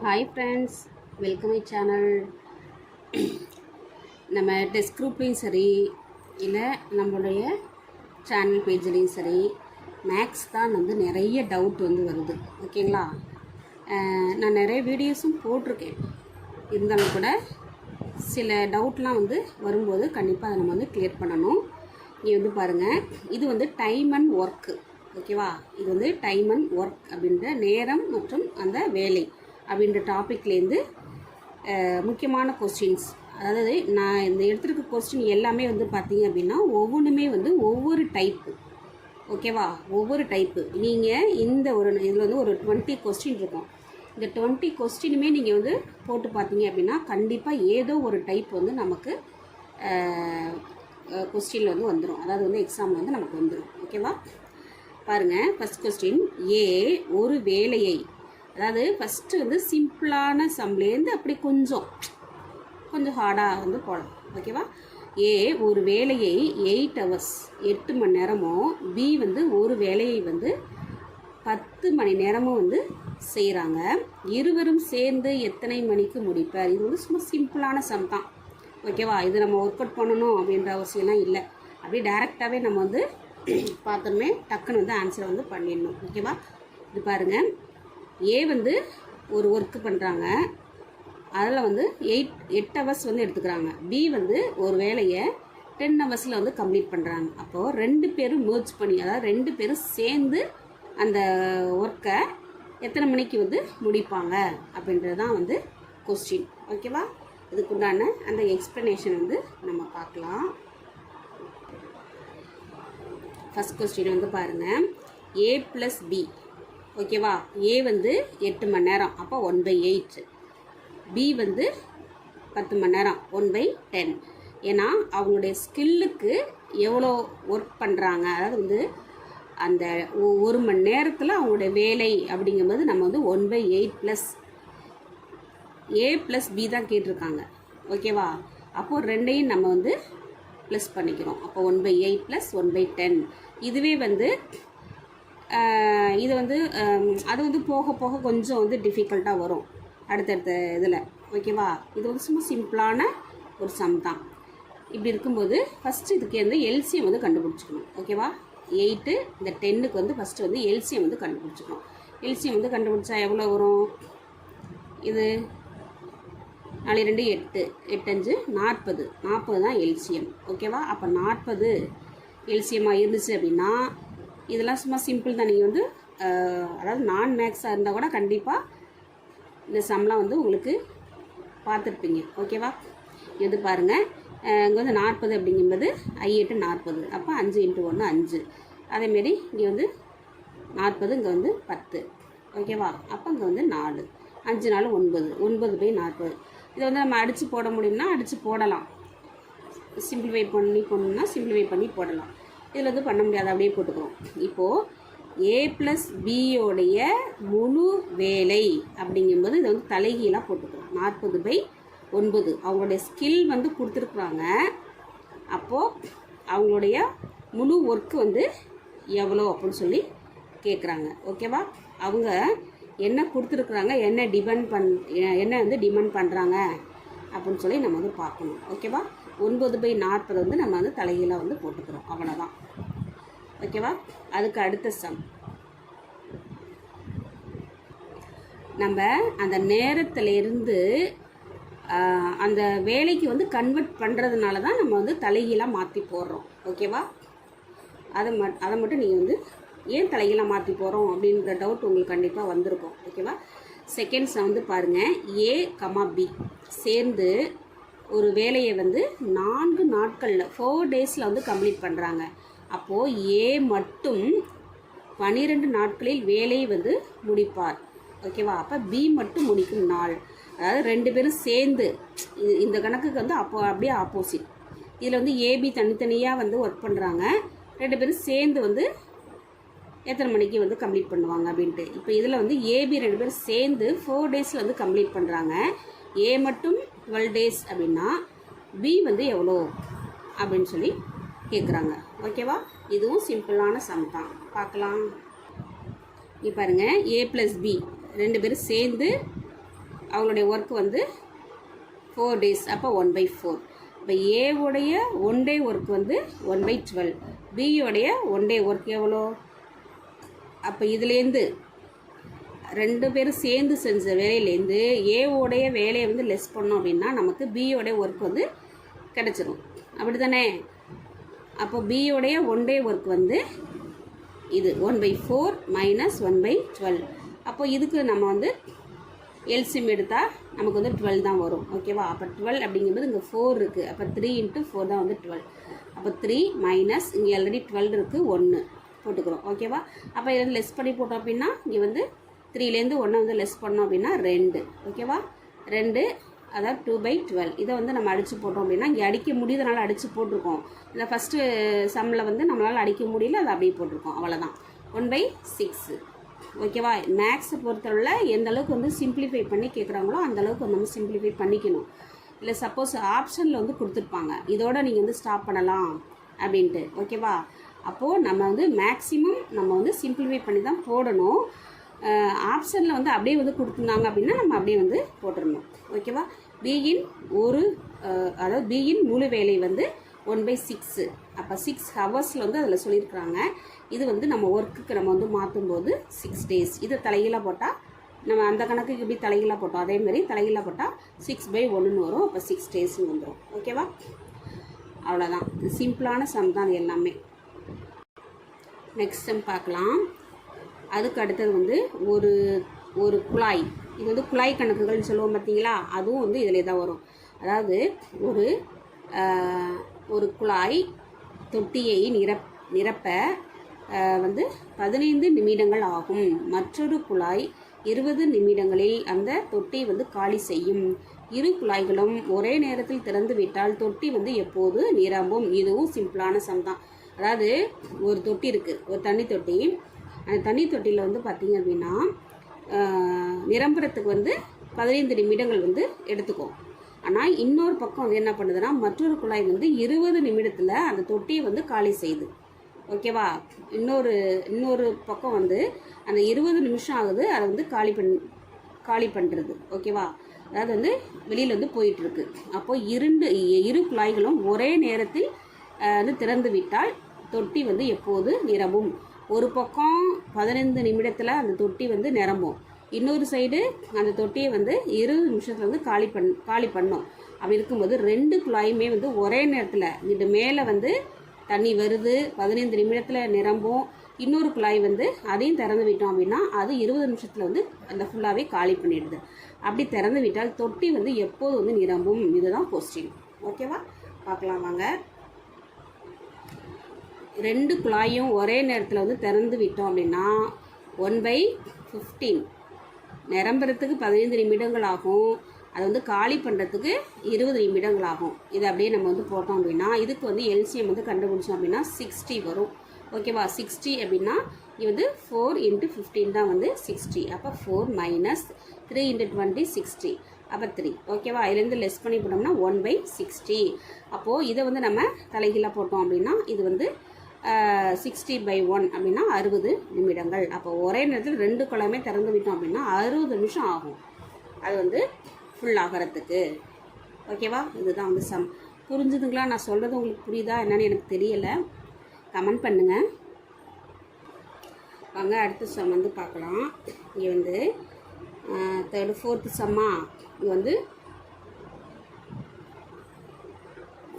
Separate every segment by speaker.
Speaker 1: Hi friends, welcome my channel. நம்ம test குரூப்லேயும் சரி, இல்லை நம்மளுடைய சேனல் பேஜ்லேயும் சரி, மேக்ஸ் தான் நிறைய டவுட் வருது. ஓகேங்களா? நான் நிறைய வீடியோஸும் போட்டிருக்கேன். இருந்தாலும் கூட சில டவுட்லாம் வரும்போது கண்டிப்பாக அதை நம்ம கிளியர் பண்ணணும். இங்கே பாருங்கள், இது டைம் அண்ட் ஒர்க்கு. ஓகேவா? இது டைம் அண்ட் ஒர்க் அப்படின்ற நேரம் மற்றும் அந்த வேலை அப்படின்ற டாப்பிக்லேருந்து முக்கியமான கொஸ்டின்ஸ். அதாவது நான் இந்த எடுத்துருக்க கொஸ்டின் எல்லாமே பார்த்தீங்க அப்படின்னா ஒவ்வொன்றுமே ஒவ்வொரு டைப்பு. ஓகேவா? ஒவ்வொரு டைப்பு. நீங்கள் இந்த இதில் ஒரு 20 கொஸ்டின் இருக்கும். இந்த 20 கொஸ்டினுமே நீங்கள் போட்டு பார்த்தீங்க அப்படின்னா கண்டிப்பாக ஏதோ ஒரு டைப் நமக்கு கொஸ்டினில் வந்துடும். அதாவது எக்ஸாமில் நமக்கு வந்துடும். ஓகேவா? பாருங்கள், ஃபஸ்ட் கொஸ்டின். ஏ ஒரு வேலையை, அதாவது ஃபஸ்ட்டு சிம்பிளான சம்லேருந்து அப்படி கொஞ்சம் ஹார்டாக போகலாம். ஓகேவா? ஏ ஒரு வேலையை 8 hours 8 மணி நேரமும், பி ஒரு வேலையை 10 மணி நேரமும் செய்கிறாங்க. இருவரும் சேர்ந்து எத்தனை மணிக்கு முடிப்பார்? இது சும்மா சிம்பிளான சம் தான். ஓகேவா? இது நம்ம ஒர்க் அவுட் பண்ணணும் அப்படின்ற அவசியம்லாம் இல்லை. அப்படியே டேரெக்டாகவே நம்ம பார்த்தோமே டக்குன்னு ஆன்சரை பண்ணிடணும். ஓகேவா? இது பாருங்கள், ஏ ஒரு ஒர்க்கு பண்ணுறாங்க. அதில் 8 hours எடுத்துக்கிறாங்க. பி ஒரு வேலையை 10 hours கம்ப்ளீட் பண்ணுறாங்க. அப்போது 2 பேரும் மேர்ஜ் பண்ணி, அதாவது 2 பேரும் சேர்ந்து அந்த ஒர்க்கை எத்தனை மணிக்கு முடிப்பாங்க அப்படின்றது தான் கொஸ்டின். ஓகேவா? இதுக்குண்டான அந்த எக்ஸ்ப்ளனேஷன் நம்ம பார்க்கலாம். ஃபஸ்ட் கொஸ்டின் பாருங்கள், ஏ ப்ளஸ் பி. ஓகேவா? ஏ 8 மணி நேரம், அப்போ 1/8. பி 10 மணி நேரம், 1/10. ஏன்னா அவங்களுடைய ஸ்கில்லுக்கு எவ்வளோ ஒர்க் பண்ணுறாங்க, அதாவது அந்த 1 மணி நேரத்தில் அவங்களுடைய வேலை அப்படிங்கும்போது நம்ம 1/8 ப்ளஸ் ஏ ப்ளஸ் பி தான் கேட்டிருக்காங்க. ஓகேவா? அப்போது ரெண்டையும் நம்ம ப்ளஸ் பண்ணிக்கிறோம். அப்போ 1/8 ப்ளஸ் 1/10. இதுவே இது அது போக போக கொஞ்சம் டிஃபிகல்ட்டாக வரும் அடுத்தடுத்த இதில். ஓகேவா? இது சும்மா சிம்பிளான ஒரு சம் தான். இப்படி இருக்கும்போது ஃபஸ்ட்டு இதுக்கு எல்சிஎம் கண்டுபிடிச்சிக்கணும். ஓகேவா? 8 இந்த 10க்கு ஃபஸ்ட்டு எல்சிஎம் கண்டுபிடிச்சிக்கணும். எல்சிஎம் கண்டுபிடிச்சா எவ்வளோ வரும்? இது 4 2 8 8 5 40 தான் எல்சிஎம். ஓகேவா? அப்போ 40 எல்சிஎம்மாக இருந்துச்சு அப்படின்னா இதெல்லாம் சும்மா சிம்பிள் தான். நீங்கள் அதாவது நான் மேக்ஸாக இருந்தால் கூட கண்டிப்பாக இந்த சம்லாம் உங்களுக்கு பார்த்துருப்பீங்க. ஓகேவா? இது பாருங்கள், இங்கே 40 அப்படிங்கும்போது 8 40. அப்போ 5 × 1 5. அதேமாரி இங்கே 40, இங்கே 10. ஓகேவா? அப்போ இங்கே 4. 5 4 9. 9/40. இதை நம்ம அடித்து போட முடியும்னா அடித்து போடலாம். சிம்பிளிஃபை பண்ணி போடணும்னா சிம்பிளிஃபை பண்ணி போடலாம். இதில் பண்ண முடியாது, அப்படியே போட்டுக்கிறோம். இப்போது ஏ ப்ளஸ் பியோடைய முழு வேலை அப்படிங்கும்போது இதை தலைகீழாக போட்டுக்கிறோம். 40/9. அவங்களுடைய ஸ்கில் கொடுத்துருக்குறாங்க. அப்போது அவங்களுடைய முழு ஒர்க்கு எவ்வளோ அப்படின்னு சொல்லி கேட்குறாங்க. ஓகேவா? அவங்க என்ன கொடுத்துருக்குறாங்க, என்ன டிமாண்ட் பண்ணுறாங்க அப்படின்னு சொல்லி நம்ம பார்க்கணும். ஓகேவா? 9/40 நம்ம தலைகீழாக போட்டுக்கிறோம். அவ்வளோதான். ஓகேவா? அதுக்கு அடுத்த சம் நம்ம அந்த நேரத்திலிருந்து அந்த வேலைக்கு கன்வெர்ட் பண்ணுறதுனால தான் நம்ம தலைகீழாக மாற்றி போடுறோம். ஓகேவா? அதை மட்டும் நீங்கள் ஏன் தலைகீழாக மாற்றி போகிறோம் அப்படின்ற டவுட் உங்களுக்கு கண்டிப்பாக வந்திருக்கும். ஓகேவா? செகண்ட் சம் பாருங்கள், ஏ கமா பி சேர்ந்து ஒரு வேலையை 4 நாட்களில் 4 daysல கம்ப்ளீட் பண்ணுறாங்க. அப்போது ஏ மட்டும் 12 நாட்களில் வேலையை முடிப்பார். ஓகேவா? அப்போ பி மட்டும் முடிக்கும் நாள். அதாவது 2 பேரும் சேர்ந்து, இந்த கணக்குக்கு அப்படியே ஆப்போசிட். இதில் ஏபி தனித்தனியாக ஒர்க் பண்ணுறாங்க. 2 பேரும் சேர்ந்து எத்தனை மணிக்கு கம்ப்ளீட் பண்ணுவாங்க அப்படின்ட்டு. இப்போ இதில் ஏபி 2 பேரும் சேர்ந்து 4 daysல கம்ப்ளீட் பண்ணுறாங்க. ஏ மட்டும் 12 days அப்படின்னா பி எவ்வளோ அப்படின்னு சொல்லி கேட்குறாங்க. ஓகேவா? இதுவும் சிம்பிளான சம் தான். பார்க்கலாம். இங்கே பாருங்கள், ஏ ப்ளஸ் பி 2 பேரும் சேர்ந்து அவங்களுடைய ஒர்க் வந்து 4 days, அப்போ 1/4. இப்போ ஏவுடைய 1 day ஒர்க் வந்து 1/12, பியோடைய 1 day ஒர்க் எவ்வளோ? அப்போ இதுலேருந்து 2 பேரும் சேர்ந்து செஞ்ச வேலையிலேருந்து ஏவோடைய வேலையை வந்து லெஸ் பண்ணோம் அப்படின்னா நமக்கு பியோடைய ஒர்க் வந்து கிடச்சிரும், அப்படி தானே? அப்போ பியோடைய 1 day ஒர்க் வந்து இது 1/4 - 1/12. அப்போ இதுக்கு நம்ம வந்து எல்சிஎம் எடுத்தால் நமக்கு வந்து 12 தான் வரும், ஓகேவா? அப்போ 12 அப்படிங்கும்போது இங்கே 4 இருக்குது, அப்போ 3 × 4 தான் வந்து 12. அப்போ 3 மைனஸ் இங்கே ஆல்ரெடி 12 இருக்குது, 1 போட்டுக்கிறோம், ஓகேவா? அப்போ இதில் லெஸ் பண்ணி போட்டோம் அப்படின்னா இங்கே வந்து 3லேருந்து 1 வந்து லெஸ் பண்ணோம் அப்படின்னா 2, ஓகேவா? 2, அதாவது 2/12. இதை வந்து நம்ம அடித்து போட்டோம் அப்படின்னா இங்கே அடிக்க முடியுதுனால அடித்து போட்டிருக்கோம். இந்த ஃபஸ்ட்டு சம்மில் வந்து நம்மளால் அடிக்க முடியல, அதை அப்படியே போட்டிருக்கோம், அவ்வளோதான். 1/6, ஓகேவா? மேக்ஸை பொறுத்தவரை எந்த அளவுக்கு வந்து சிம்பிளிஃபை பண்ணி கேட்குறாங்களோ அந்தளவுக்கு வந்து நம்ம சிம்பிளிஃபை பண்ணிக்கணும். இல்லை சப்போஸ் ஆப்ஷனில் வந்து கொடுத்துருப்பாங்க, இதோட நீங்கள் வந்து ஸ்டாப் பண்ணலாம் அப்படின்ட்டு, ஓகேவா? அப்போது நம்ம வந்து மேக்ஸிமம் நம்ம வந்து சிம்பிளிஃபை பண்ணி தான் போடணும். ஆப்ஷனில் வந்து அப்படியே வந்து கொடுத்துருந்தாங்க அப்படின்னா நம்ம அப்படியே வந்து போட்டுடணும், ஓகேவா? பியின் அதாவது பியின் முழு வேலை வந்து 1/6, அப்போ 6 ஹவர்ஸில் வந்து அதில் சொல்லியிருக்கிறாங்க. இது வந்து நம்ம ஒர்க்குக்கு நம்ம வந்து மாற்றும்போது 6 days. இதை தலைகீழாக போட்டால் நம்ம அந்த கணக்குக்கு எப்படி தலைகீழாக போட்டோம் அதேமாதிரி தலைகீழாக போட்டால் 6/1 வரும், அப்போ 6 daysன்னு வந்துடும், ஓகேவா? அவ்வளோதான், சிம்பிளான சம் தான் இது எல்லாமே. நெக்ஸ்ட் சம் பார்க்கலாம். அதுக்கு அடுத்தது வந்து ஒரு குழாய், இது வந்து குழாய் கணக்குகள்னு சொல்லுவோம் பார்த்தீங்களா, அதுவும் வந்து இதில் தான் வரும். அதாவது ஒரு குழாய் தொட்டியை நிரப்ப வந்து 15 நிமிடங்கள் ஆகும். மற்றொரு குழாய் 20 நிமிடங்களில் அந்த தொட்டி வந்து காலி செய்யும். இரு குழாய்களும் ஒரே நேரத்தில் திறந்து விட்டால் தொட்டி வந்து எப்போது நிரம்பும்? இதுவும் சிம்பிளான சம் தான். அதாவது ஒரு தொட்டி இருக்குது, ஒரு தண்ணி தொட்டி. அந்த தண்ணி தொட்டியில் வந்து பார்த்திங்க அப்படின்னா நிரம்புறதுக்கு வந்து 15 நிமிடங்கள் வந்து எடுத்துக்கும். ஆனால் இன்னொரு பக்கம் வந்து என்ன பண்ணுதுன்னா மற்றொரு குழாய் வந்து 20 நிமிடத்தில் அந்த தொட்டியை வந்து காலி செய்யுது, ஓகேவா? இன்னொரு பக்கம் வந்து அந்த 20 நிமிஷம் ஆகுது அதை வந்து காலி பண்ணுறது, ஓகேவா? அதாவது வந்து வெளியில் வந்து போயிட்டுருக்கு. அப்போது இரு குழாய்களும் ஒரே நேரத்தில் வந்து திறந்து விட்டால் தொட்டி வந்து எப்போது நிரம்பும்? ஒரு பக்கம் 15 நிமிடத்தில் அந்த தொட்டி வந்து நிரம்பும், இன்னொரு சைடு அந்த தொட்டியை வந்து 20 நிமிஷத்தில் வந்து காலி பண்ணோம். அப்படி இருக்கும்போது 2 குழாயுமே வந்து ஒரே நேரத்தில் இது மேலே வந்து தண்ணி வருது, 15 நிமிடத்தில் நிரம்பும். இன்னொரு குழாய் வந்து அதையும் திறந்து விட்டோம் அப்படின்னா அது 20 நிமிஷத்தில் வந்து அந்த ஃபுல்லாகவே காலி பண்ணிடுது. அப்படி திறந்து விட்டால் தொட்டி வந்து எப்போது வந்து நிரம்பும்? இதுதான் கொஸ்டின், ஓகேவா? பார்க்கலாம் வாங்க. 2 குழாயும் ஒரே நேரத்தில் வந்து திறந்து விட்டோம் அப்படின்னா 1/15 நிரம்புறதுக்கு 15 நிமிடங்கள் ஆகும், அதை வந்து காலி பண்ணுறதுக்கு 20 நிமிடங்கள் ஆகும். இதை அப்படியே நம்ம வந்து போட்டோம் அப்படின்னா இதுக்கு வந்து எல்சிஎம் வந்து கண்டுபிடிச்சோம் அப்படின்னா 60 வரும், ஓகேவா? 60 அப்படின்னா இது வந்து 4 × 15 தான் வந்து 60. அப்போ 4 - 3 × 20 60, அப்போ 3, ஓகேவா? இதுலேருந்து லெஸ் பண்ணி போட்டோம்னா 1/60. அப்போது இதை வந்து நம்ம தலைகீழாக போட்டோம் அப்படின்னா இது வந்து 60/1 அப்படின்னா 60 நிமிடங்கள். அப்போ ஒரே நேரத்தில் 2 குழாயுமே திறந்து விட்டோம் அப்படின்னா 60 நிமிஷம் ஆகும் அது வந்து ஃபுல் ஆகிறதுக்கு, ஓகேவா? இதுதான் வந்து சம். புரிஞ்சுதுங்களா? நான் சொல்கிறது உங்களுக்கு புரியுதா என்னன்னு எனக்கு தெரியலை, கமெண்ட் பண்ணுங்கள். வாங்க அடுத்த சம் வந்து பார்க்கலாம். இங்கே வந்து 3rd 4th சம்மா. இங்கே வந்து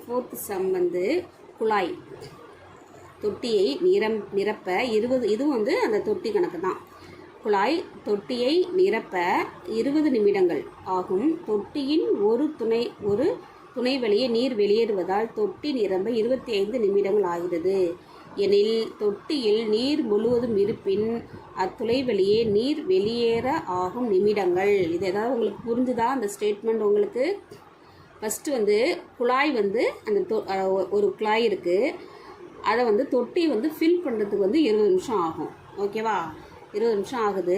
Speaker 1: 4th சம் வந்து குழாய் தொட்டியை நிரப்ப 20, இதுவும் வந்து அந்த தொட்டி கணக்கு தான். குழாய் தொட்டியை நிரப்ப 20 நிமிடங்கள் ஆகும். தொட்டியின் ஒரு துணை வழியே நீர் வெளியேறுவதால் தொட்டி நிரம்ப 25 நிமிடங்கள் ஆகிறது எனில் தொட்டியில் நீர் முழுவதும் இருப்பின் அத்துளை வழியே நீர் வெளியேற ஆகும் நிமிடங்கள். இது ஏதாவது உங்களுக்கு புரிஞ்சுதா அந்த ஸ்டேட்மெண்ட் உங்களுக்கு? ஃபஸ்ட்டு வந்து குழாய் வந்து அந்த ஒரு குழாய் இருக்குது, அதை வந்து தொட்டியை வந்து ஃபில் பண்ணுறதுக்கு வந்து 20 நிமிஷம் ஆகும், ஓகேவா? 20 நிமிஷம் ஆகுது.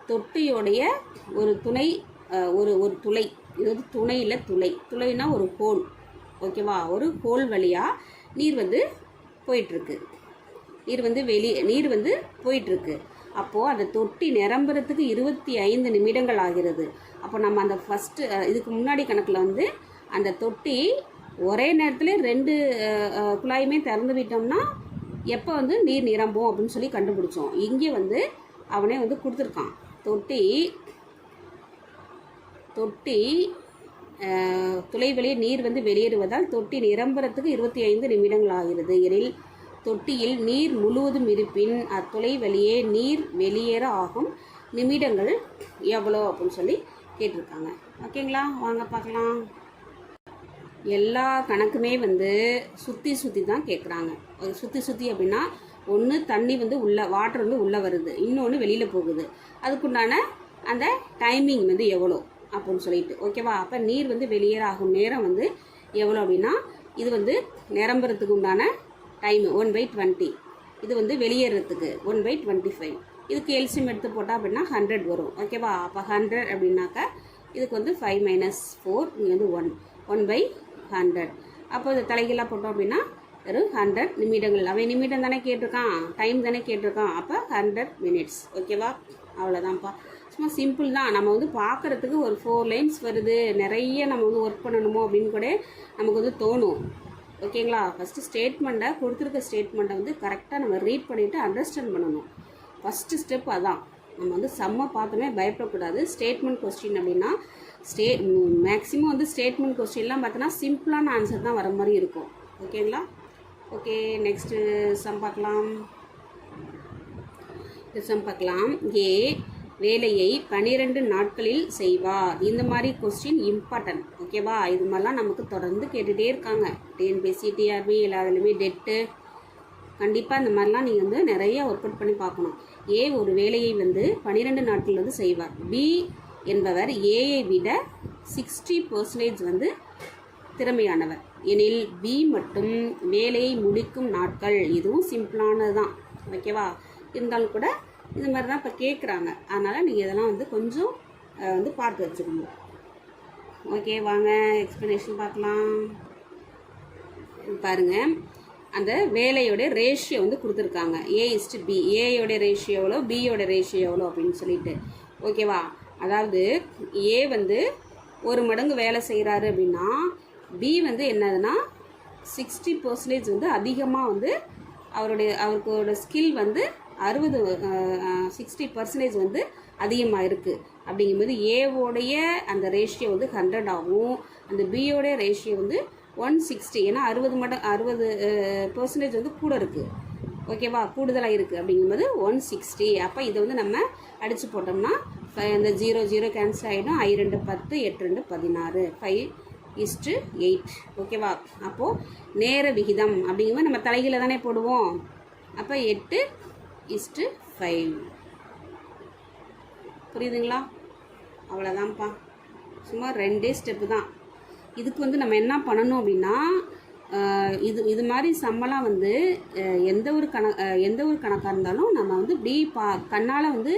Speaker 1: தொட்டியோடைய ஒரு துளை, இது வந்து துணையில் துளைனா ஒரு ஹோல், ஓகேவா? ஒரு ஹோல் வழியாக நீர் வந்து போயிட்டுருக்கு, நீர் வந்து போயிட்டுருக்கு. அப்போது அந்த தொட்டி நிரம்புறதுக்கு 25 நிமிடங்கள் ஆகிறது. அப்போ நம்ம அந்த ஃபஸ்ட்டு இதுக்கு முன்னாடி கணக்கில் வந்து அந்த தொட்டி ஒரே நேரத்தில் 2 குழாயுமே திறந்து விட்டோம்னா எப்போ வந்து நீர் நிரம்பும் அப்படின்னு சொல்லி கண்டுபிடிச்சோம். இங்கே வந்து அவனே வந்து கொடுத்துருக்கான். தொட்டி துளை வழியே நீர் வந்து வெளியேறுவதால் தொட்டி நிரம்புறதுக்கு 25 நிமிடங்கள் ஆகிறது எனில் தொட்டியில் நீர் முழுவதும் இருப்பின் அத்துளை வழியே நீர் வெளியேற ஆகும் நிமிடங்கள் எவ்வளோ அப்படின்னு சொல்லி கேட்டிருக்காங்க. ஓகேங்களா, வாங்க பார்க்கலாம். எல்லா கணக்குமே வந்து சுற்றி தான் கேட்குறாங்க. சுற்றி அப்படின்னா ஒன்று தண்ணி வந்து வாட்டர் வந்து உள்ளே வருது, இன்னொன்று வெளியில் போகுது, அதுக்குண்டான அந்த டைமிங் வந்து எவ்வளோ அப்படின்னு சொல்லிட்டு. ஓகேவா, அப்போ நீர் வந்து வெளியேற ஆகும் நேரம் வந்து எவ்வளோ அப்படின்னா இது வந்து நிரம்புறதுக்கு உண்டான டைமு 1/20. இது வந்து வெளியேறதுக்கு 1/25. இதுக்கு எல்சியம் எடுத்து போட்டால் அப்படின்னா 100 வரும். ஓகேவா, அப்போ 100 அப்படின்னாக்கா இதுக்கு வந்து 5 - 4 இங்கே வந்து 1/100. அப்போ இது தலைகளாக போட்டோம் அப்படின்னா ஒரு 100 நிமிடங்கள். அவன் நிமிடம் தானே கேட்டிருக்கான், டைம் தானே கேட்டிருக்கான், அப்போ 100 minutes. ஓகேவா, அவ்வளோதான்ப்பா. சும்மா சிம்பிள் தான். நம்ம வந்து பார்க்குறதுக்கு ஒரு 4 லைன்ஸ் வருது, நிறைய நம்ம வந்து ஒர்க் பண்ணணுமோ அப்படின்னு கூட நமக்கு வந்து தோணும். ஓகேங்களா, ஃபஸ்ட்டு ஸ்டேட்மெண்ட்டை கொடுத்துருக்க ஸ்டேட்மெண்ட்டை வந்து கரெக்டாக நம்ம ரீட் பண்ணிவிட்டு அண்டர்ஸ்டாண்ட் பண்ணணும். ஃபஸ்ட்டு ஸ்டெப் அதான். நம்ம வந்து செம்ம பார்த்தோமே பயப்படக்கூடாது. ஸ்டேட்மெண்ட் கொஸ்டின் அப்படின்னா மேக்ஸிமம் வந்து ஸ்டேட்மெண்ட் கொஸ்டின்லாம் பார்த்தோன்னா சிம்பிளான ஆன்சர் தான் வர மாதிரி இருக்கும். ஓகேங்களா, ஓகே, நெக்ஸ்ட்டு சம் பார்க்கலாம். ஏ வேலையை 12 நாட்களில் செய்வார். இந்த மாதிரி கொஸ்டின் இம்பார்ட்டன்ட். ஓகேவா, இது மாதிரிலாம் நமக்கு தொடர்ந்து கேட்டுகிட்டே இருக்காங்க. டிஎன்பிஎஸ்சி, டிஆர்பி எல்லாத்துலேயுமே டெட்டு. கண்டிப்பாக இந்த மாதிரிலாம் நீங்கள் வந்து நிறைய ஒர்க் அவுட் பண்ணி பார்க்கணும். ஏ ஒரு வேலையை வந்து 12 நாட்கள் வந்து செய்வார். பி என்பவர் ஏயை விட 60% வந்து திறமையானவர் எனில் பி மட்டும் வேலையை முடிக்கும் நாட்கள். இதுவும் சிம்பிளானது தான். ஓகேவா, இருந்தாலும் கூட இந்த மாதிரி தான் இப்போ கேட்குறாங்க. அதனால் நீங்கள் இதெல்லாம் வந்து கொஞ்சம் வந்து பார்த்து வச்சுக்கணும். ஓகே, வாங்க எக்ஸ்ப்ளனேஷன் பார்க்கலாம். பாருங்கள், அந்த வேலையோட ரேஷியோ வந்து கொடுத்துருக்காங்க. A/B. ஏயோட ரேஷியோ எவ்வளோ, பியோட ரேஷியோ எவ்வளோ அப்படின்னு சொல்லிட்டு. ஓகேவா, அதாவது ஏ வந்து 1 மடங்கு வேலை செய்கிறாரு அப்படின்னா பி வந்து என்னதுன்னா 60% வந்து அதிகமாக வந்து அவருக்கோட ஸ்கில் வந்து 60% வந்து அதிகமாக இருக்குது. அப்படிங்கும்போது ஏவோடைய அந்த ரேஷியோ வந்து 100 ஆகும், அந்த பியோடைய ரேஷியோ வந்து 160. ஏன்னா 60% வந்து கூட இருக்குது. ஓகேவா, கூடுதலாக இருக்குது. அப்படிங்கும்போது 160. அப்போ இதை வந்து நம்ம அடித்து போட்டோம்னா இந்த 0 கேன்சல் ஆகிடும். 2 10, 8 16, 5:8. ஓகேவா, அப்போது நேர விகிதம் அப்படிங்கும்போது நம்ம தலைகீழ தானே போடுவோம். அப்போ 8:5. புரியுதுங்களா, அவ்வளோதான்ப்பா. சும்மா 2 ஸ்டெப்பு தான். இதுக்கு வந்து நம்ம என்ன பண்ணணும் அப்படின்னா இது மாதிரி சம்மெல்லாம் வந்து எந்த ஒரு கணக்காக இருந்தாலும் நம்ம வந்து இப்படி கண்ணால் வந்து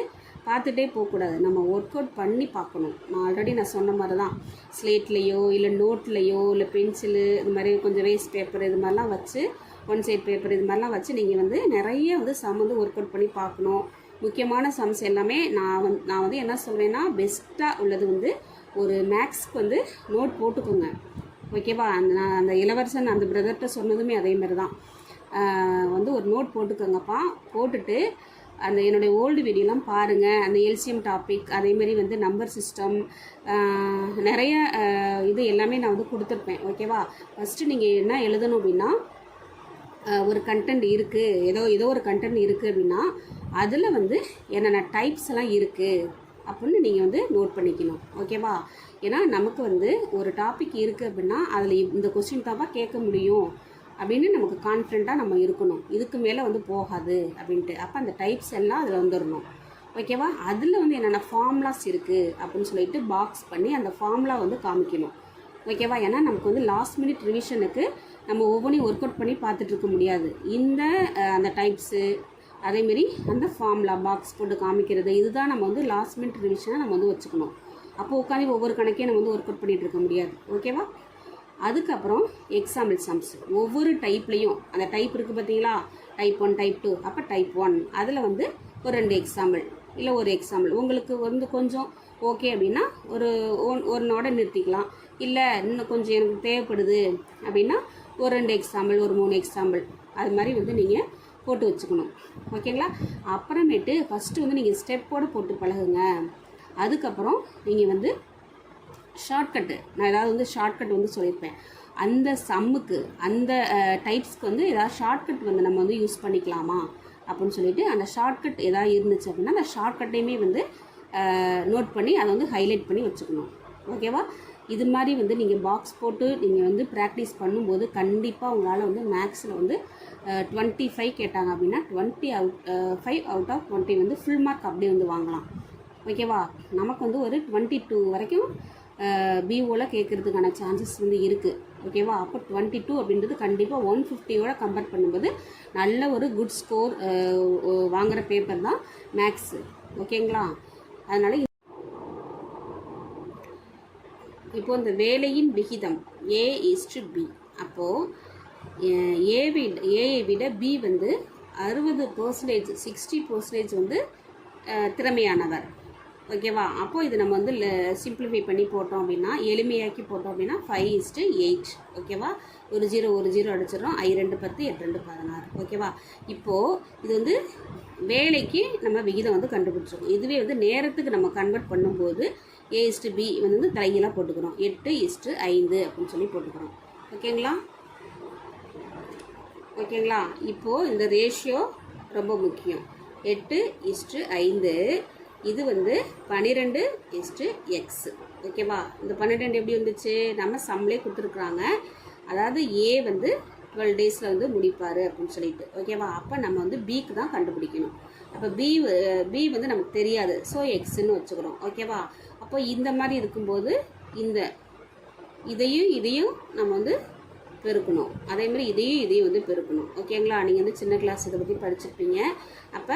Speaker 1: பார்த்துட்டே போகக்கூடாது. நம்ம ஒர்க் அவுட் பண்ணி பார்க்கணும். நான் சொன்ன மாதிரி தான் ஸ்லேட்லேயோ இல்லை நோட்லேயோ இல்லை பென்சிலு இது மாதிரி கொஞ்சம் வேஸ்ட் பேப்பர் இது மாதிரிலாம் வச்சு 1 சைட் பேப்பர் இது மாதிரிலாம் வச்சு நீங்கள் வந்து நிறைய வந்து சம் வந்து ஒர்க் அவுட் பண்ணி பார்க்கணும். முக்கியமான சம்ஸ் எல்லாமே நான் வந்து என்ன சொல்வேன்னா பெஸ்ட்டாக உள்ளது வந்து ஒரு மேக்ஸ்க்கு வந்து நோட் போட்டுக்கோங்க. ஓகேவா, அந்த இளவரசன் அந்த பிரதர்கிட்ட சொன்னதுமே அதே மாதிரி தான். வந்து ஒரு நோட் போட்டுக்கோங்கப்பா. போட்டுட்டு அந்த என்னுடைய ஓல்டு வீடியோலாம் பாருங்கள். அந்த எல்சிஎம் டாபிக் அதேமாரி வந்து நம்பர் சிஸ்டம் நிறைய இது எல்லாமே நான் வந்து கொடுத்துருப்பேன். ஓகேவா, ஃபஸ்ட்டு நீங்கள் என்ன எழுதணும் அப்படின்னா ஒரு கண்டென்ட் இருக்குது, ஏதோ ஒரு கண்டென்ட் இருக்குது அப்படின்னா அதில் வந்து என்னென்ன டைப்ஸ் எல்லாம் இருக்குது அப்படின்னு நீங்கள் வந்து நோட் பண்ணிக்கணும். ஓகேவா, ஏன்னா நமக்கு வந்து ஒரு டாபிக் இருக்குது அப்படின்னா அதில் இந்த கொஸ்டின் தான்ப்பா கேட்க முடியும் அப்படின்னு நமக்கு கான்ஃபிடெண்ட்டாக நம்ம இருக்கணும். இதுக்கு மேலே வந்து போகாது அப்படின்ட்டு. அப்போ அந்த டைப்ஸ் எல்லாம் அதில் வந்துடணும். ஓகேவா, அதில் வந்து என்னென்ன ஃபார்முலாஸ் இருக்குது அப்படின்னு சொல்லிட்டு பாக்ஸ் பண்ணி அந்த ஃபார்முலா வந்து காமிக்கணும். ஓகேவா, ஏன்னா நமக்கு வந்து லாஸ்ட் மினிட் ரிவிஷனுக்கு நம்ம ஒவ்வொன்றையும் ஒர்க் அவுட் பண்ணி பார்த்துட்ருக்க முடியாது. அந்த டைப்ஸு அதேமாரி அந்த ஃபார்முலா பாக்ஸ் போட்டு காமிக்கிறது இதுதான் நம்ம வந்து லாஸ்ட் மினிட் ரிவிஷனை நம்ம வந்து வச்சுக்கணும். அப்போ உட்காந்து ஒவ்வொரு கணக்கையும் நம்ம வந்து ஒர்க் அவுட் பண்ணிகிட்டு இருக்க முடியாது. ஓகேவா, அதுக்கப்புறம் எக்ஸாம்பிள் சம்ஸ் ஒவ்வொரு டைப்லேயும் அந்த டைப் இருக்குது பார்த்தீங்களா, டைப் 1 டைப் 2. அப்போ டைப் 1 அதில் வந்து ஒரு 2 எக்ஸாம்பிள் இல்லை ஒரு எக்ஸாம்பிள் உங்களுக்கு வந்து கொஞ்சம் ஓகே அப்படின்னா ஒரு ஒன்னோட நிறுத்திக்கலாம். இல்லை இன்னும் கொஞ்சம் எனக்கு தேவைப்படுது அப்படின்னா ஒரு 2 எக்ஸாம்பிள், ஒரு 3 எக்ஸாம்பிள் அது மாதிரி வந்து நீங்கள் போட்டு வச்சுக்கணும். ஓகேங்களா? அப்புறமேட்டு ஃபஸ்ட்டு வந்து நீங்கள் ஸ்டெப்போடு போட்டு பழகுங்க. அதுக்கப்புறம் நீங்கள் வந்து ஷார்ட்கட்டு, நான் ஏதாவது வந்து ஷார்ட்கட் வந்து சொல்லியிருப்பேன். அந்த சம்முக்கு அந்த டைப்ஸ்க்கு வந்து ஏதாவது ஷார்ட்கட் வந்து நம்ம வந்து யூஸ் பண்ணிக்கலாமா அப்படின்னு சொல்லிட்டு அந்த ஷார்ட்கட் ஏதாவது இருந்துச்சு அப்படின்னா அந்த ஷார்ட்கட்டையுமே வந்து நோட் பண்ணி அதை வந்து ஹைலைட் பண்ணி வச்சுக்கணும். ஓகேவா? இது மாதிரி வந்து நீங்கள் பாக்ஸ் போட்டு நீங்கள் வந்து ப்ராக்டிஸ் பண்ணும்போது கண்டிப்பாக உங்களால் வந்து மேக்ஸில் வந்து 25 கேட்டாங்க அப்படின்னா 5 அவுட் ஆஃப் 20 வந்து ஃபுல் மார்க் அப்படியே வந்து வாங்கலாம். ஓகேவா? நமக்கு வந்து ஒரு 22 வரைக்கும் பிஓவில் கேட்குறதுக்கான சான்சஸ் வந்து இருக்குது. ஓகேவா? அப்போ 22 அப்படின்றது கண்டிப்பாக 150யோட கம்பேர் பண்ணும்போது நல்ல ஒரு குட் ஸ்கோர் வாங்குகிற பேப்பர் தான் மேக்ஸு. ஓகேங்களா? அதனால் இப்போது இந்த வேலையின் விகிதம் A:B. அப்போது ஏயை விட பி வந்து 60%, 60% வந்து திறமையானவர். ஓகேவா? அப்போது இது நம்ம வந்து சிம்பிளிஃபை பண்ணி போட்டோம் அப்படின்னா, எளிமையாக்கி போட்டோம் அப்படின்னா 5:8. ஓகேவா? ஒரு 0 அடிச்சிடறோம். 2 10, 8 2 16. ஓகேவா? இப்போது இது வந்து வேலைக்கு நம்ம விகிதம் வந்து கண்டுபிடிச்சிருக்கோம். இதுவே வந்து நேரத்துக்கு நம்ம கன்வெர்ட் பண்ணும்போது A:B வந்து தலைகீழாக போட்டுக்கிறோம். 8:5 அப்படின்னு சொல்லி போட்டுக்கிறோம். ஓகேங்களா? இப்போது இந்த ரேஷியோ ரொம்ப முக்கியம். 8:5 இது வந்து 12:x. ஓகேவா? இந்த 12 எப்படி வந்துச்சு? நம்ம சம்லே கொடுத்துருக்குறாங்க. அதாவது ஏ வந்து 12 டேஸில் வந்து முடிப்பார் அப்படின்னு சொல்லிட்டு. ஓகேவா? அப்போ நம்ம வந்து பிக்கு தான் கண்டுபிடிக்கணும். அப்போ பி வந்து நமக்கு தெரியாது. ஸோ எக்ஸ்ன்னு வச்சுக்கிறோம். ஓகேவா? அப்போ இந்த மாதிரி இருக்கும்போது இதையும் நம்ம வந்து பெருக்கணும். அதே மாதிரி இதையும் வந்து பெருக்கணும். ஓகேங்களா? நீங்கள் வந்து சின்ன கிளாஸ் இதை பற்றி படிச்சிருப்பீங்க. அப்போ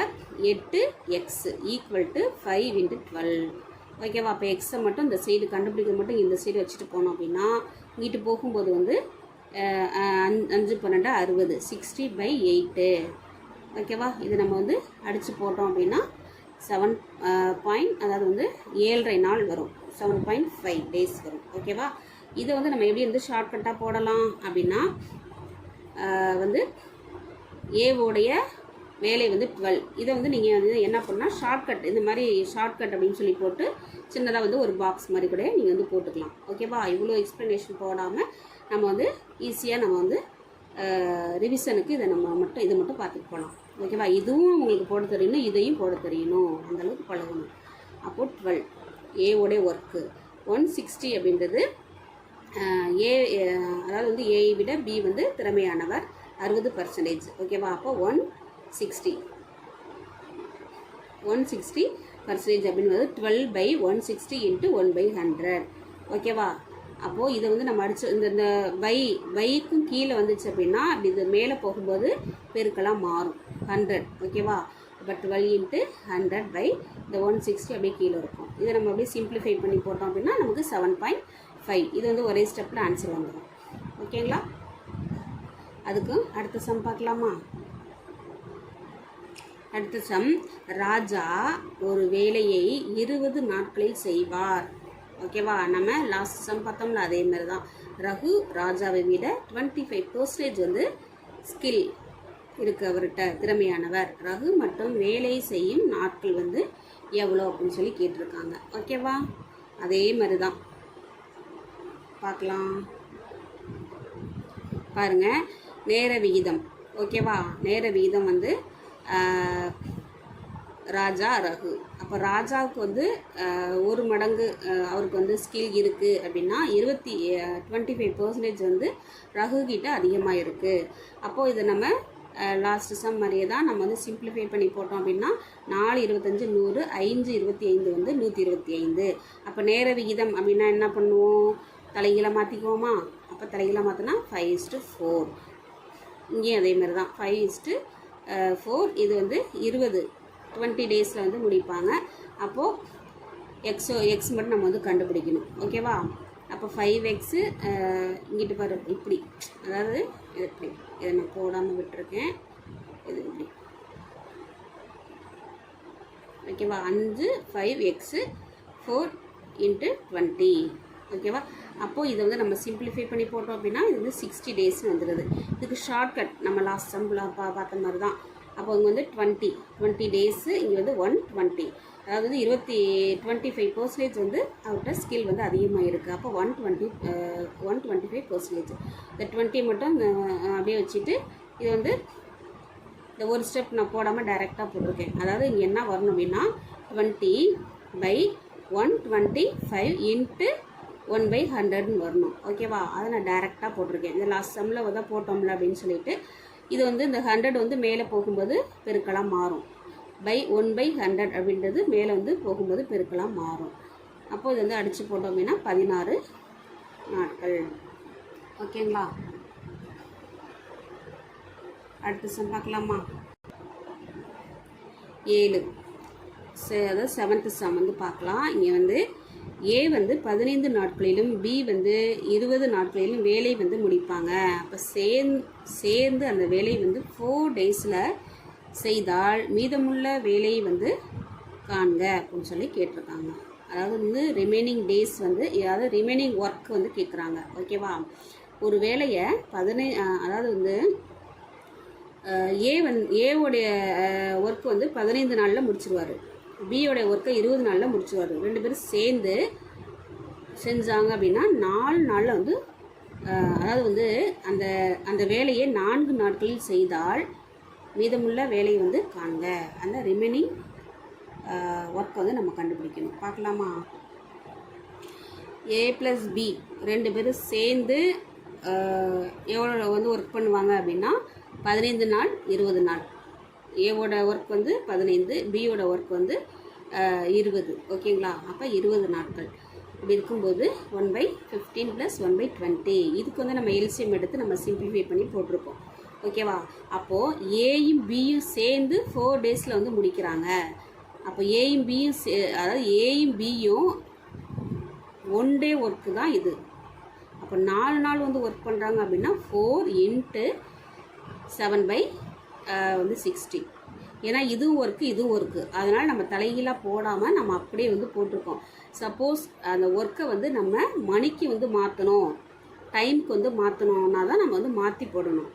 Speaker 1: 8x = 5 × 12. ஓகேவா? அப்போ எக்ஸை மட்டும் இந்த சைடு கண்டுபிடிக்க மட்டும் இந்த சைடு வச்சுட்டு போனோம் அப்படின்னா இங்கிட்டு போகும்போது வந்து 5 12 60, 60/8. ஓகேவா? இது நம்ம வந்து அடித்து போட்டோம் அப்படின்னா 7 அதாவது வந்து 7.5 நாள் வரும். 7.5 டேஸ் வரும். ஓகேவா? இதை வந்து நம்ம எப்படி வந்து ஷார்ட்கட்டாக போடலாம் அப்படின்னா வந்து ஏவோடைய வேலை வந்து 12. இதை வந்து நீங்கள் வந்து என்ன பண்ணால் ஷார்ட்கட், இந்த மாதிரி ஷார்ட்கட் அப்படின்னு சொல்லி போட்டு சின்னதாக வந்து ஒரு பாக்ஸ் மாதிரி கூட நீங்கள் வந்து போட்டுக்கலாம். ஓகேவா? இவ்வளோ எக்ஸ்ப்ளனேஷன் போடாமல் நம்ம வந்து ஈஸியாக நம்ம வந்து ரிவிஷனுக்கு இதை மட்டும் பார்த்துட்டு போகலாம். ஓகேவா? இதுவும் உங்களுக்கு போட தெரியணும், இதையும் போட தெரியணும், அந்தளவுக்கு பழகணும். அப்போது 12 ஏவோடைய ஒர்க்கு 160 அப்படின்றது அதாவது வந்து ஏயை விட பி வந்து திறமையானவர் 60%. ஓகேவா? அப்போ 160% அப்படின்றது 12/160 × 1/100. ஓகேவா? அப்போது இதை வந்து நம்ம அடிச்சு இந்த பைக்கும் கீழே வந்துச்சு அப்படின்னா அப்படி இது மேலே போகும்போது பெருக்கெல்லாம் மாறும் 100. ஓகேவா? அப்போ 12 × 100 இந்த 160 அப்படியே கீழே இருக்கும். இதை நம்ம அப்படியே சிம்பிளிஃபை பண்ணி போட்டோம் அப்படின்னா நமக்கு 7.5. இது வந்து ஒரே ஸ்டெப்பில் ஆன்சர் வந்துடும். ஓகேங்களா? அதுக்கு அடுத்த சம் பார்க்கலாமா? அடுத்த சம், ராஜா ஒரு வேலையை 20 நாட்களில் செய்வார். ஓகேவா? நம்ம லாஸ்ட் சம் பார்த்தோம்ல அதே மாதிரி தான். ரகு ராஜாவை விட 25% வந்து ஸ்கில் இருக்குது, அவர்கிட்ட திறமையானவர். ரகு மட்டும் வேலை செய்யும் நாட்கள் வந்து எவ்வளோ அப்படின்னு சொல்லி கேட்டிருக்காங்க. ஓகேவா? அதே மாதிரி தான் பார்க்கலாம். பாருங்கள், நேர விகிதம். ஓகேவா? நேர விகிதம் வந்து ராஜா ரகு. அப்போ ராஜாவுக்கு வந்து 1 மடங்கு அவருக்கு வந்து ஸ்கில் இருக்குது அப்படின்னா 25% வந்து ரகு கிட்ட அதிகமாக இருக்குது. அப்போது இதை நம்ம லாஸ்ட் சம் மாதிரியே தான் நம்ம வந்து சிம்பிளிஃபை பண்ணி போட்டோம் அப்படின்னா 4 25 100, 5 25 வந்து 125. அப்போ நேர விகிதம் அப்படின்னா என்ன பண்ணுவோம்? தலைகீழ மாற்றிக்குவோமா? அப்போ தலைகீழ மாற்றினா 5:4. இங்கேயும் அதே மாதிரி தான் 5:4. இது வந்து 20 டேஸில் வந்து முடிப்பாங்க. அப்போது எக்ஸ் மட்டும் நம்ம வந்து கண்டுபிடிக்கணும். ஓகேவா? அப்போ 5x இங்கிட்டு பாரு இப்படி, அதாவது இது இப்படி, இதை நான் போடாமல் விட்டுருக்கேன். இது இப்படி ஓகேவா. 5 5x 4 × 20 ஓகேவா. அப்போது இதை வந்து நம்ம சிம்பிளிஃபை பண்ணி போட்டோம் அப்படின்னா இது வந்து 60 டேஸ்னு வந்துடுது. இதுக்கு ஷார்ட்கட் நம்ம லாஸ்ட் சம்பிள் பார்த்த மாதிரி தான். அப்போ இங்கே வந்து 20 டேஸு, இங்கே வந்து 120, அதாவது வந்து 25% வந்து அவர்கிட்ட ஸ்கில் வந்து அதிகமாக இருக்குது. அப்போ 125%. இந்த 20 மட்டும் அப்படியே வச்சுட்டு இது வந்து இந்த ஒரு ஸ்டெப் நான் போடாமல் டைரெக்டாக போட்டிருக்கேன். அதாவது இங்கே என்ன வரணும் அப்படின்னா 20/125 × 1/100ன்னு வரணும். ஓகேவா. அதை நான் டைரெக்டாக போட்டிருக்கேன். இந்த லாஸ்ட் சம்மில் வந்து போட்டோம்ல அப்படின்னு சொல்லிட்டு இது வந்து இந்த 100 வந்து மேலே போகும்போது பெருக்கலாக மாறும். 1/100 அப்படின்றது மேலே வந்து போகும்போது பெருக்கலாக மாறும். அப்போது இது வந்து அடித்து போட்டோம் அப்படின்னா 16 நாட்கள். ஓகேங்களா. அடுத்த சம் பார்க்கலாமா. 7 அதாவது 7th சம் வந்து பார்க்கலாம். இங்கே வந்து ஏ வந்து 15 நாட்களிலும் பி வந்து 20 நாட்களிலும் வேலை வந்து முடிப்பாங்க. அப்போ சேர்ந்து அந்த வேலை வந்து 4 டேஸில் செய்தால் மீதமுள்ள வேலையை வந்து காண்க அப்படின்னு சொல்லி கேட்டிருக்காங்க. அதாவது வந்து ரிமைனிங் டேஸ் வந்து அதாவது ரிமைனிங் ஒர்க் வந்து கேட்குறாங்க. ஓகேவா. ஒரு வேலையை அதாவது வந்து ஏவோடைய ஒர்க்கு வந்து 15 நாளில் முடிச்சிருவார், பியோடைய ஒர்க்கை 20 நாளில் முடிச்சிருவார். 2 பேரும் சேர்ந்து செஞ்சாங்க அப்படின்னா 4 நாளில் வந்து அதாவது வந்து அந்த வேலையை 4 நாட்களில் செய்தால் மீதமுள்ள வேலையை வந்து காண்க. அந்த ரிமைனிங் ஒர்க் வந்து நம்ம கண்டுபிடிக்கணும். பார்க்கலாமா. A + B 2 பேரும் சேர்ந்து எவ்வளோ வந்து ஒர்க் பண்ணுவாங்க அப்படின்னா 15 நாள் 20 நாள். ஏவோட ஒர்க் வந்து 15, பியோட ஒர்க் வந்து 20. ஓகேங்களா. அப்போ 20 நாட்கள். இப்படி இருக்கும்போது 1/15 + 1/20. இதுக்கு வந்து நம்ம எல்சிஎம் எடுத்து நம்ம சிம்பிளிஃபை பண்ணி போட்டிருக்கோம். ஓகேவா. அப்போது ஏயும் பியும் சேர்ந்து 4 டேஸில் வந்து முடிக்கிறாங்க. அப்போ ஏயும் பியும் அதாவது ஏயும் பியும் 1 டே ஒர்க்கு தான் இது. அப்போ 4 நாள் வந்து ஒர்க் பண்ணுறாங்க அப்படின்னா 4 × 7/60. ஏன்னா இதுவும் ஒர்க்கு இதுவும் ஒர்க்கு, அதனால் நம்ம தலைகீழாக போடாமல் நம்ம அப்படியே வந்து போட்டிருக்கோம். சப்போஸ் அந்த ஒர்க்கை வந்து நம்ம மணிக்கு வந்து மாற்றணும், டைமுக்கு வந்து மாற்றணுன்னா தான் நம்ம வந்து மாற்றி போடணும்.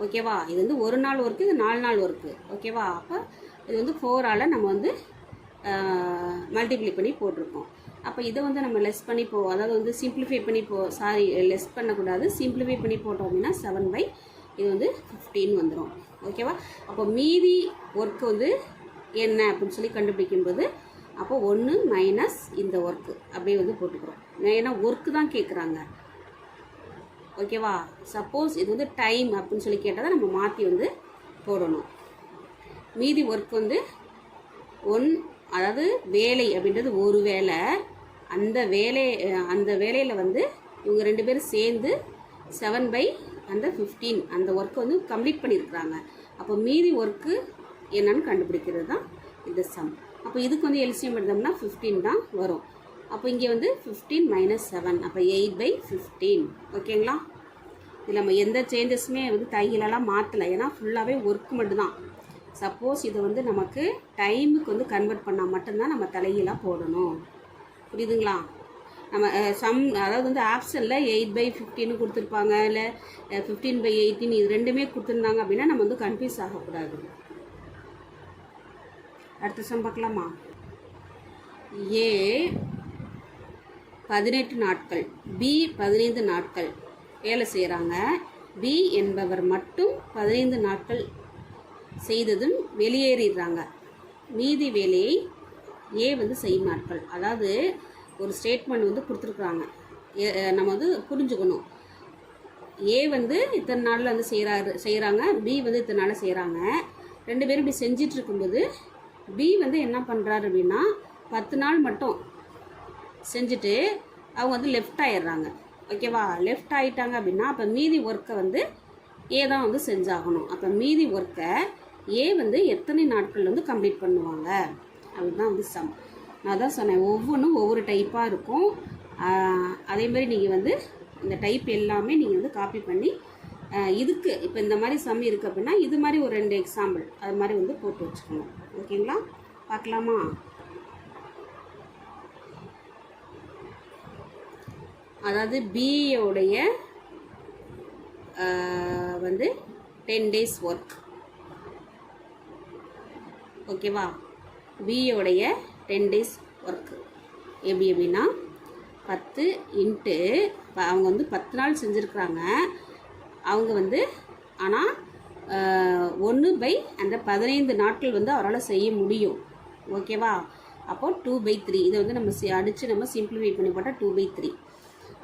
Speaker 1: ஓகேவா. இது வந்து 1 நாள் ஒர்க்கு, இது 4 நாள் ஒர்க்கு. ஓகேவா. அப்போ இது வந்து 4ஆல் நம்ம வந்து மல்டிப்ளை பண்ணி போட்டிருக்கோம். அப்போ இதை வந்து நம்ம லெஸ் பண்ணி அதாவது வந்து சிம்பிளிஃபை பண்ணி லெஸ் பண்ணக்கூடாது. சிம்பிளிஃபை பண்ணி போட்டோம் அப்படின்னா 7 இது வந்து 15 வந்துடும். ஓகேவா. அப்போ மீதி ஒர்க்கு வந்து என்ன அப்படின்னு சொல்லி கண்டுபிடிக்கும்போது அப்போ 1 மைனஸ் இந்த ஒர்க்கு அப்படியே வந்து போட்டுக்கிறோம். ஏன்னா ஒர்க்கு தான் கேட்குறாங்க. ஓகேவா. சப்போஸ் இது வந்து டைம் அப்படின்னு சொல்லி கேட்டால் தான் நம்ம மாற்றி வந்து போடணும். மீதி ஒர்க் வந்து அதாவது வேலை அப்படின்றது ஒரு வேலை. அந்த வேலையில் வந்து இவங்க 2 பேரும் சேர்ந்து 7/15 அந்த ஒர்க்கை வந்து கம்ப்ளீட் பண்ணியிருக்கிறாங்க. அப்போ மீதி ஒர்க்கு என்னன்னு கண்டுபிடிக்கிறது தான் இந்த சம். அப்போ இதுக்கு வந்து எல்சிஎம் எடுத்தோம்னா 15 தான் வரும். அப்போ இங்கே வந்து 15 - 7 அப்போ 8/15. ஓகேங்களா. இதில் நம்ம எந்த சேஞ்சஸுமே வந்து தைகளெல்லாம் மாற்றலை, ஏன்னா ஃபுல்லாகவே ஒர்க் மட்டும்தான். சப்போஸ் இதை வந்து நமக்கு டைமுக்கு வந்து கன்வெர்ட் பண்ணால் மட்டும்தான் நம்ம தலைகீழாக போடணும். புரியுதுங்களா. நம்ம அதாவது வந்து ஆப்ஷனில் 8/15 கொடுத்துருப்பாங்க, இல்லை 15/18 இது ரெண்டுமே கொடுத்துருந்தாங்க அப்படின்னா நம்ம வந்து கன்ஃபியூஸ் ஆகக்கூடாது. அடுத்த சம் பார்க்கலாமா. ஏ 18 நாட்கள், பி 15 நாட்கள் வேலை செய்கிறாங்க. பி என்பவர் மட்டும் 15 நாட்கள் செய்ததும் வெளியேறிடுறாங்க. மீதி வேலையை ஏ வந்து செய்யும் நாட்கள். அதாவது ஒரு ஸ்டேட்மெண்ட் வந்து கொடுத்துருக்குறாங்க, நம்ம வந்து புரிஞ்சுக்கணும். ஏ வந்து இத்தனை நாளில் வந்து செய்கிறாங்க, பி வந்து இத்தனை நாளில் செய்கிறாங்க. 2 பேரும் இப்படி செஞ்சிட்டு இருக்கும்போது பி வந்து என்ன பண்ணுறாரு அப்படின்னா 10 நாள் மட்டும் செஞ்சுட்டு அவங்க வந்து லெஃப்ட் ஆயிடுறாங்க. ஓகேவா. லெஃப்ட் ஆகிட்டாங்க அப்படின்னா அப்போ மீதி ஒர்க்கை வந்து ஏ தான் வந்து செஞ்சாகணும். அப்போ மீதி ஒர்க்கை ஏ வந்து எத்தனை நாட்கள் வந்து கம்ப்ளீட் பண்ணுவாங்க அதுதான் வந்து சம். நான் தான் சொன்னேன், ஒவ்வொன்றும் ஒவ்வொரு டைப்பாக இருக்கும். அதேமாதிரி நீங்கள் வந்து இந்த டைப் எல்லாமே நீங்கள் வந்து காப்பி பண்ணி இதுக்கு இப்போ இந்த மாதிரி சம் இருக்குது அப்படின்னா இது மாதிரி ஒரு 2 எக்ஸாம்பிள் அது மாதிரி வந்து போட்டு வச்சுக்கணும். ஓகேங்களா. பார்க்கலாமா? அதாவது பியோடைய வந்து 10 days ஒர்க். ஓகேவா? பியோடைய 10 days ஒர்க்கு எப்படின்னா 10 இன்ட்டு அவங்க வந்து 10 நாள் செஞ்சுருக்குறாங்க. அவங்க வந்து ஆனால் 1/, அந்த 15 நாட்கள் வந்து அவரால் செய்ய முடியும். ஓகேவா? அப்போது 2/3 இதை வந்து நம்ம அடித்து நம்ம சிம்பிளிஃபை பண்ணி போட்டால் 2/3.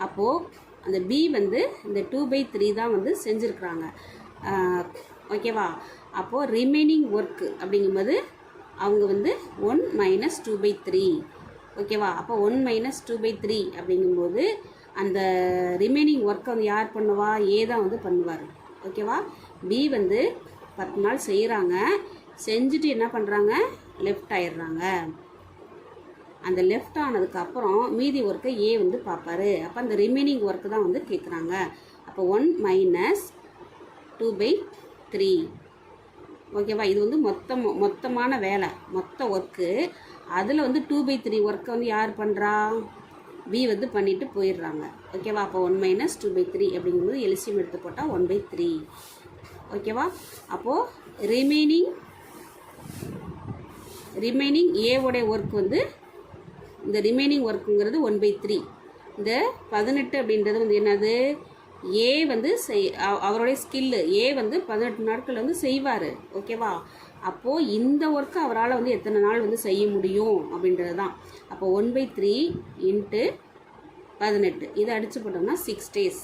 Speaker 1: அப்போது அந்த பி வந்து இந்த 2/3 தான் வந்து செஞ்சுருக்குறாங்க. ஓகேவா? அப்போது ரிமைனிங் ஒர்க்கு அப்படிங்கும்போது அவங்க வந்து 1 - 2/3. ஓகேவா? அப்போ 1 - 2/3 அப்படிங்கும்போது அந்த ரிமைனிங் ஒர்க்கை வந்து யார் பண்ணுவா? ஏ தான் வந்து பண்ணுவார். ஓகேவா? பி வந்து 10 நாள் செய்கிறாங்க. செஞ்சுட்டு என்ன பண்ணுறாங்க? லெஃப்ட் ஆயிடுறாங்க. அந்த லெஃப்ட் ஆனதுக்கப்புறம் மீதி ஒர்க்கை ஏ வந்து பார்ப்பாரு. அப்போ அந்த ரிமைனிங் ஒர்க்கு தான் வந்து கேட்குறாங்க. அப்போ 1 - 2/3. ஓகேவா? இது வந்து மொத்தமான வேலை, மொத்த ஒர்க்கு. அதில் வந்து 2/3 ஒர்க்கை வந்து யார் பண்ணுறா? பி வந்து பண்ணிவிட்டு போயிடுறாங்க. ஓகேவா? அப்போ 1 - 2/3 அப்படிங்கும்போது எல்சிஎம் எடுத்து போட்டால் 1/3. ஓகேவா? அப்போது ரிமைனிங் ஏவோடைய ஒர்க் வந்து இந்த ரிமைனிங் ஒர்க்குங்கிறது 1/3. இந்த 18 அப்படின்றது வந்து என்னது? ஏ வந்து அவருடைய ஸ்கில்லு. ஏ வந்து 18 நாட்கள் வந்து செய்வார். ஓகேவா? அப்போது இந்த ஒர்க்கு அவரால் வந்து எத்தனை நாள் வந்து செய்ய முடியும் அப்படின்றது தான். அப்போ 1/3 இன்ட்டு 18 இதை அடித்து போட்டோம்னா 6 days.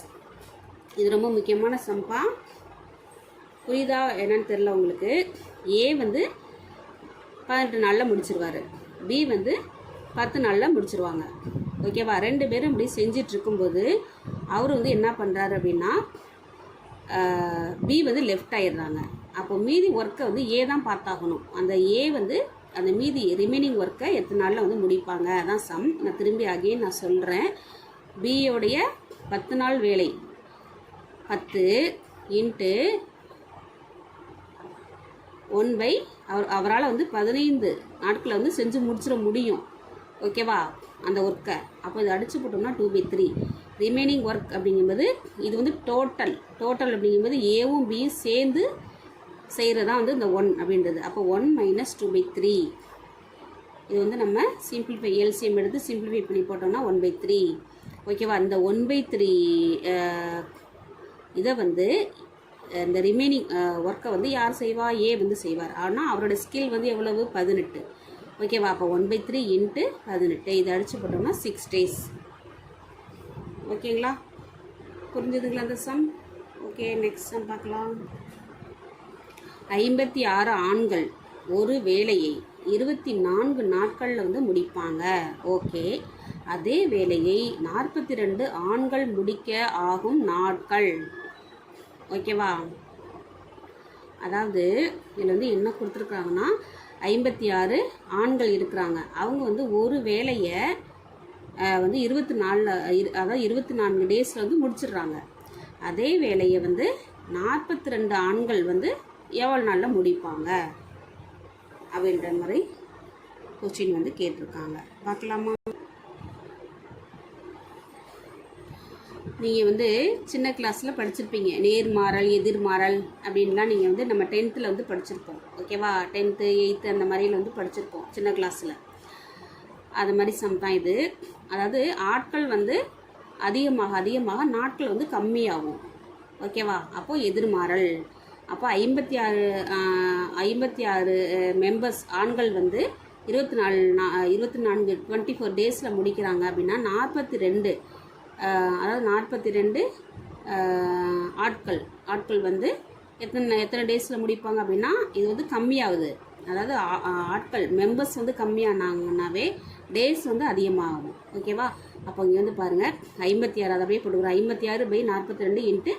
Speaker 1: இது ரொம்ப முக்கியமான சம்பா. புரியுதா என்னன்னு தெரில உங்களுக்கு? ஏ வந்து 18 நாளில் முடிச்சிருவார். பி வந்து 10 நாளில் முடிச்சிருவாங்க. ஓகேவா? 2 பேரும் இப்படி செஞ்சிட்ருக்கும்போது அவர் வந்து என்ன பண்ணுறாரு அப்படின்னா பி வந்து லெஃப்ட் ஆயிடுறாங்க. அப்போ மீதி ஒர்க்கை வந்து ஏ தான் பார்த்தாகணும். அந்த ஏ வந்து அந்த மீதி ரிமைனிங் ஒர்க்கை எத்தனை நாளில் வந்து முடிப்பாங்க. அதான் சம். நான் திரும்பி அகைன் நான் சொல்கிறேன். பியோடைய 10 நாள் வேலை 10 இன்ட்டு 1/, அவரால் வந்து 15 நாட்களில் வந்து செஞ்சு முடிச்சிட முடியும். ஓகேவா? அந்த ஒர்க்கை. அப்போ இதை அடித்து போட்டோம்னா 2/3. ரிமைனிங் ஒர்க் அப்படிங்கும்போது இது வந்து டோட்டல் அப்படிங்கும்போது ஏவும் பியும் சேர்ந்து செய்கிறது தான் வந்து இந்த 1 அப்படின்றது. அப்போ 1 - 2/3. இது வந்து நம்ம சிம்பிளிஃபை எல்சிஎம் எடுத்து சிம்பிளிஃபை பண்ணி போட்டோம்னா 1/3. ஓகேவா? இந்த 1/3 இதை வந்து இந்த ரிமைனிங் ஒர்க்கை வந்து யார் செய்வா? ஏ வந்து செய்வார். ஆனால் அவரோட ஸ்கில் வந்து எவ்வளவு? 18. ஓகேவா? அப்போ 1/3 இன்ட்டு 18 இதை அடித்து போட்டோம்னா 6 days. ஓகேங்களா? புரிஞ்சுதுங்களா அந்த சம்? ஓகே, நெக்ஸ்ட் சம் பார்க்கலாம். 56 ஆண்கள் ஒரு வேலையை 24 நாட்களில் வந்து முடிப்பாங்க. ஓகே, அதே வேலையை 42 ஆண்கள் முடிக்க ஆகும் நாட்கள். ஓகேவா? அதாவது இதில் வந்து என்ன கொடுத்துருக்காங்கன்னா 56 ஆண்கள் இருக்கிறாங்க. அவங்க வந்து ஒரு வேலையை வந்து 24 டேஸில் வந்து முடிச்சிடுறாங்க. அதே வேலையை வந்து 42 ஆண்கள் வந்து எவ்வளோ நாளில் முடிப்பாங்க அப்படின்ற மாதிரி கொஸ்டின் வந்து கேட்டிருக்காங்க. பார்க்கலாமா? நீங்கள் வந்து சின்ன கிளாஸில் படிச்சிருப்பீங்க. நேர்மாறல், எதிர்மாறல் அப்படின்லாம் நீங்கள் வந்து நம்ம 10th வந்து படிச்சிருப்போம். ஓகேவா? 10th 8th அந்த மாதிரியில் வந்து படிச்சிருப்போம் சின்ன கிளாஸில். அது மாதிரி சம் தான் இது. அதாவது ஆட்கள் வந்து அதிகமாக நாட்கள் வந்து கம்மியாகும். ஓகேவா? அப்போது எதிர்மாறல். அப்போ 56 மெம்பர்ஸ் ஆண்கள் வந்து 24 டேஸில் முடிக்கிறாங்க அப்படின்னா 42 அதாவது 42 ஆட்கள் வந்து எத்தனை டேஸில் முடிப்பாங்க அப்படின்னா இது வந்து கம்மியாகுது. அதாவது ஆட்கள் மெம்பர்ஸ் வந்து கம்மியானாங்கன்னாவே டேஸ் வந்து அதிகமாகும். ஓகேவா? அப்போ இங்கே வந்து பாருங்கள் 56 அதை அப்படியே போட்டுக்கிறோம். 56/42 இன்ட்டு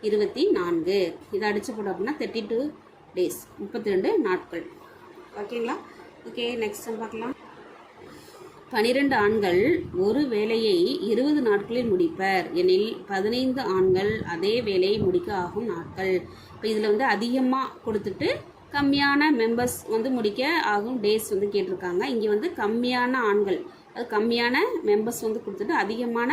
Speaker 1: 24 இதை அடித்து போட்டோம் அப்படின்னா 32 days 32 நாட்கள். ஓகேங்களா? ஓகே, நெக்ஸ்ட் பார்க்கலாம். 12 ஆண்கள் ஒரு வேலையை 20 நாட்களில் முடிப்பர் எனில் 15 ஆண்கள் அதே வேலையை முடிக்க ஆகும் நாட்கள். இப்போ இதில் வந்து அதிகமாக கொடுத்துட்டு கம்மியான மெம்பர்ஸ் வந்து முடிக்க ஆகும் டேஸ் வந்து கேட்டிருக்காங்க. இங்கே வந்து கம்மியான ஆண்கள், அது கம்மியான மெம்பர்ஸ் வந்து கொடுத்துட்டு அதிகமான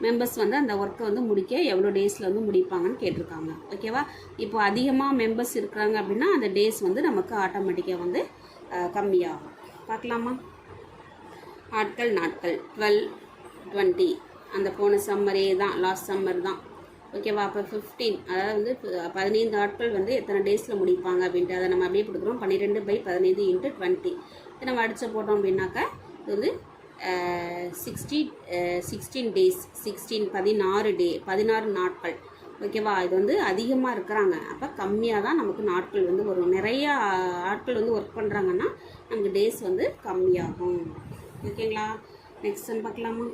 Speaker 1: மெம்பர்ஸ் வந்து அந்த ஒர்க்கை வந்து முடிக்க எவ்வளோ டேஸில் வந்து முடிப்பாங்கன்னு கேட்டிருக்காங்க. ஓகேவா? இப்போ அதிகமாக மெம்பர்ஸ் இருக்கிறாங்க அப்படின்னா அந்த டேஸ் வந்து நமக்கு ஆட்டோமேட்டிக்காக வந்து கம்மியாகும். பார்க்கலாமா? நாட்கள் 12, 20 அந்த போன சம்மரே தான், லாஸ்ட் சம்மர் தான். ஓகேவா? அப்போ 15, அதாவது வந்து 15 ஆட்கள் வந்து எத்தனை டேஸில் முடிப்பாங்க அப்படின்ட்டு அதை நம்ம அப்படியே கொடுக்குறோம். 12/15 × 20 இதை நம்ம அடித்து போட்டோம் அப்படின்னாக்கா இது வந்து 16 டேஸ், 16 நாட்கள். ஓகேவா? இது வந்து அதிகமாக இருக்கிறாங்க, அப்போ கம்மியாக தான் நமக்கு நாட்கள் வந்து வரும். நிறையா ஆட்கள் வந்து ஒர்க் பண்ணுறாங்கன்னா நமக்கு டேஸ் வந்து கம்மியாகும். ஓகேங்களா? நெக்ஸ்ட் பார்க்கலாமா?